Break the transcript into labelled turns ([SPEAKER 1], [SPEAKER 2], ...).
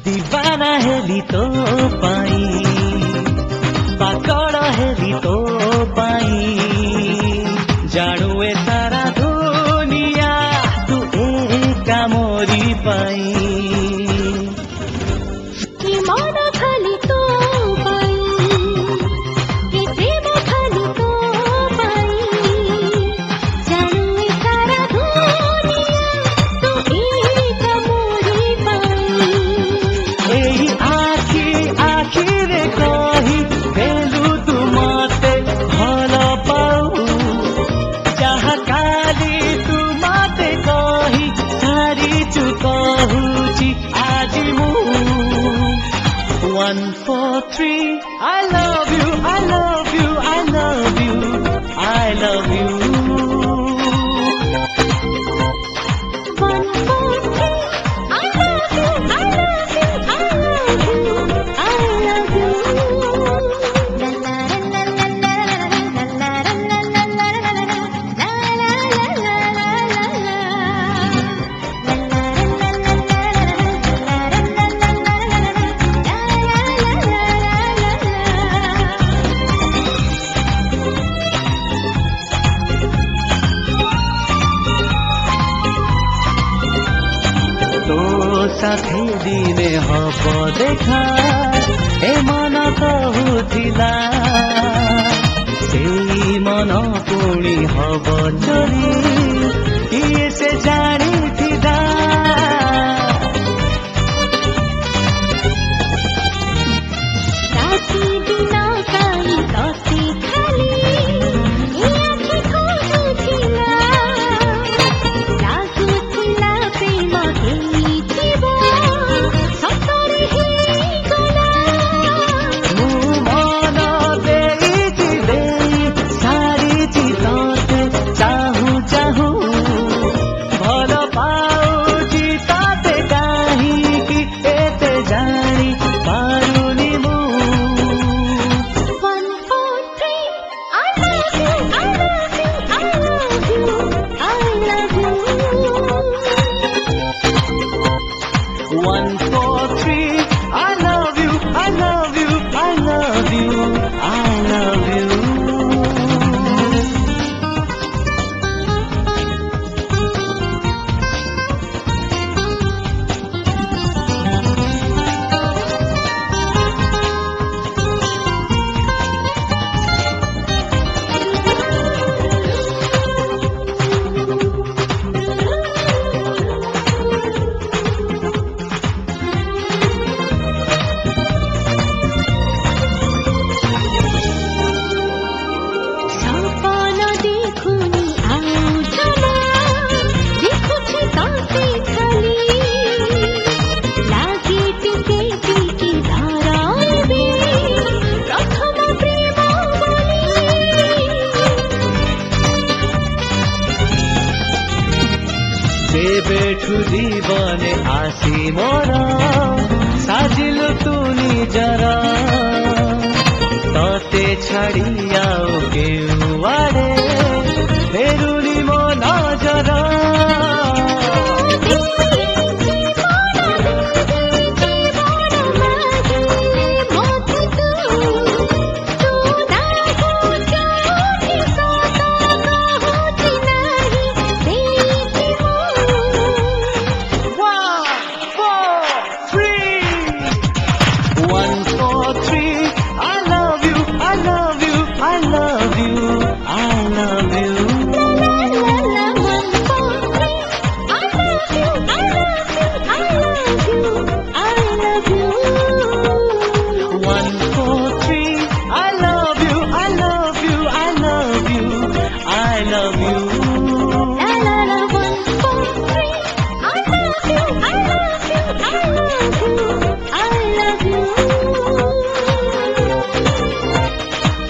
[SPEAKER 1] दीवाना हेली तो पाई पाकड़ हेली तो पाई जानू ए सारा दुनिया तू एका मोरी पाई
[SPEAKER 2] मन खाली तो पाई प्रेम खाली तो पाई जानू ए सारा दुनिया तू एका मोरी पाई
[SPEAKER 1] आखि आखिरे कही भेलु तू मते भल पाऊ जहाँ काली तू मते कही सारी चु कहूची आज मु 1 4 3 I love you I love you I love you I love you
[SPEAKER 2] 1 4 3 I love you I love you I love you I love you la la la la la la la la la la
[SPEAKER 1] तो साथे दिने hub देखा ए मन कहूथिला सेई मन पुणी hub चोरी किए से जानिथिला
[SPEAKER 2] राति दिन काई तोते खाली ए आँखि खोजुथिला लाଗୁଥିଲା ପ୍ରେମ ହେଇଥିବ ସତରେ ହେଇଗଲା
[SPEAKER 1] मु मन देइछि देई सारिछि तोते चाहू चाहू भल पाउछि ताते काहीकि एते जानी पारुनी मु
[SPEAKER 2] 1 4 3 I love you I love you I love you I love you
[SPEAKER 1] 1 4 3 I love you I love you I love you I love you
[SPEAKER 2] सपन देखुनी आउ जमा देखुछि तोते खाली लागे टिके टिके धराइबे प्रथम प्रेम बोली
[SPEAKER 1] बेठु जीवने आसी मोर साजिलु तू निजर तते छाड़ी आओ केउआडे